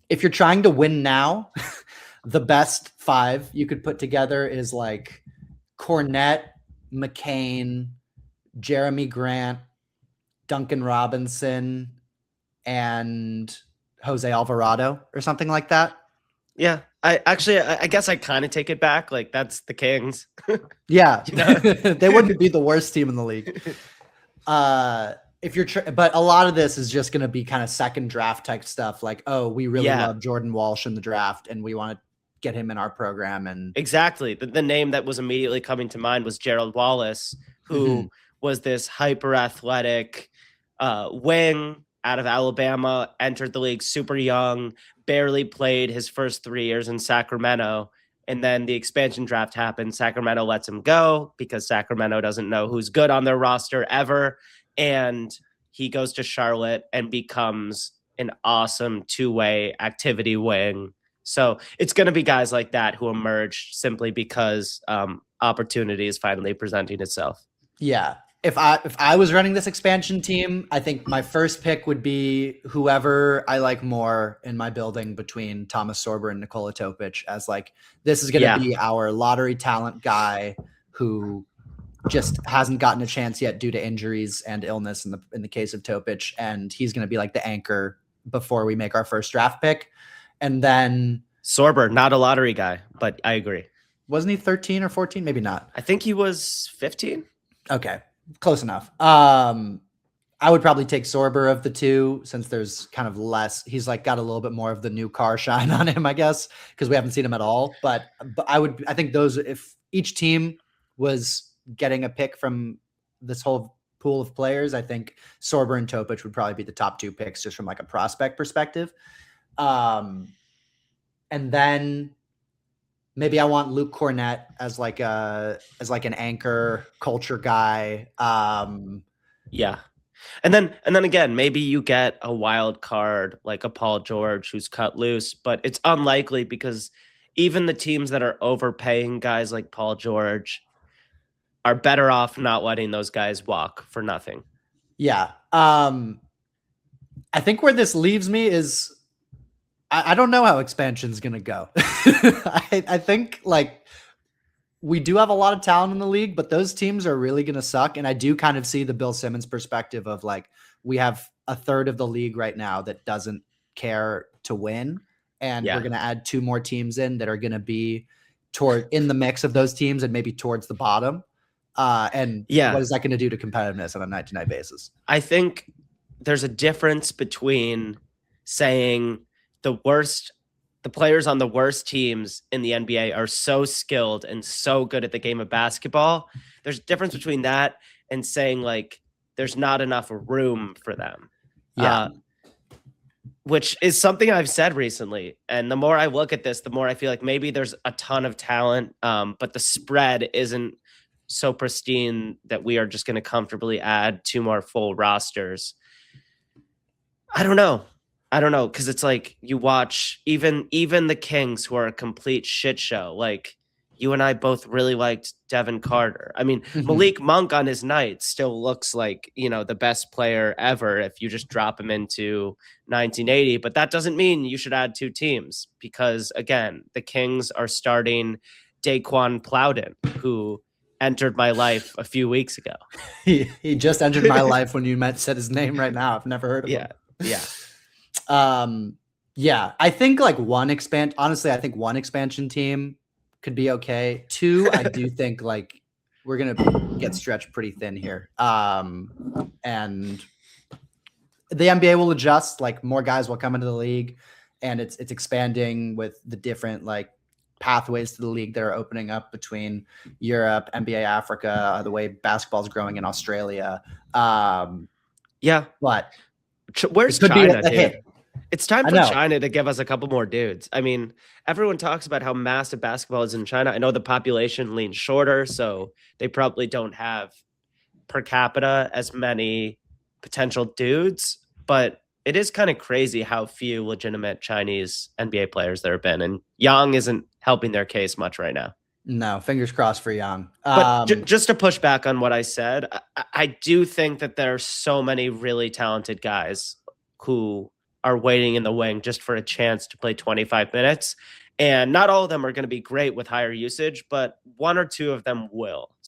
if you're trying to win now, the best five you could put together is like Cornette, McCain, Jeremy Grant, Duncan Robinson, and Jose Alvarado or something like that. Yeah, I guess I kind of take it back. Like, that's the Kings. Yeah, You know? they wouldn't be the worst team in the league. If you're, but a lot of this is just going to be kind of second draft type stuff. Like, oh, we really love Jordan Walsh in the draft, and we want to get him in our program. And exactly, the name that was immediately coming to mind was Gerald Wallace, who was this hyper athletic wing out of Alabama, entered the league super young, barely played his first 3 years in Sacramento. And then the expansion draft happened. Sacramento lets him go because Sacramento doesn't know who's good on their roster ever. And he goes to Charlotte and becomes an awesome two-way activity wing. So it's going to be guys like that who emerge simply because opportunity is finally presenting itself. Yeah. If I was running this expansion team, I think my first pick would be whoever I like more in my building between Thomas Sorber and Nikola Topic, as like, this is going to be our lottery talent guy who just hasn't gotten a chance yet due to injuries and illness in the case of Topic. And he's going to be like the anchor before we make our first draft pick. And then Sorber, not a lottery guy, but I agree. Wasn't he 13 or 14? Maybe not. I think he was 15. Okay. Close enough. I would probably take Sorber of the two, since there's kind of less. He's like got a little bit more of the new car shine on him, I guess, because we haven't seen him at all. But I think those, if each team was getting a pick from this whole pool of players, I think Sorber and Topic would probably be the top two picks just from like a prospect perspective. And then maybe I want Luke Cornett as like an anchor culture guy. Yeah. And then again, maybe you get a wild card like a Paul George who's cut loose, but it's unlikely because even the teams that are overpaying guys like Paul George are better off not letting those guys walk for nothing. Yeah. I think where this leaves me is I don't know how expansion is going to go. I think like we do have a lot of talent in the league, but those teams are really going to suck. And I do kind of see the Bill Simmons perspective of like, we have a third of the league right now that doesn't care to win. And we're going to add two more teams in that are going to be in the mix of those teams and maybe towards the bottom. What is that going to do to competitiveness on a night-to-night basis? I think there's a difference between saying the players on the worst teams in the NBA are so skilled and so good at the game of basketball. There's a difference between that and saying like there's not enough room for them. Yeah. Which is something I've said recently. And the more I look at this, the more I feel like maybe there's a ton of talent, but the spread isn't so pristine that we are just going to comfortably add two more full rosters. I don't know. Because it's like you watch even the Kings, who are a complete shit show. Like, you and I both really liked Devin Carter. I mean, Malik Monk on his night still looks like, the best player ever if you just drop him into 1980. But that doesn't mean you should add two teams because, again, the Kings are starting Daquan Plowden, who entered my life a few weeks ago. He just entered my life when you said his name right now. I've never heard of him. Yeah. I think like one expansion team could be okay. Two, I do think like we're going to get stretched pretty thin here. And the NBA will adjust, like more guys will come into the league and it's expanding with the different like pathways to the league that are opening up between Europe, NBA Africa, the way basketball is growing in Australia. But where's China, dude? It's time for China to give us a couple more dudes. I mean, everyone talks about how massive basketball is in China. I know the population leans shorter, so they probably don't have per capita as many potential dudes, but it is kind of crazy how few legitimate Chinese NBA players there have been, and Yang isn't helping their case much right now. No, fingers crossed for Yang. But just to push back on what I said, I do think that there are so many really talented guys who are waiting in the wing just for a chance to play 25 minutes. And not all of them are going to be great with higher usage, but one or two of them will.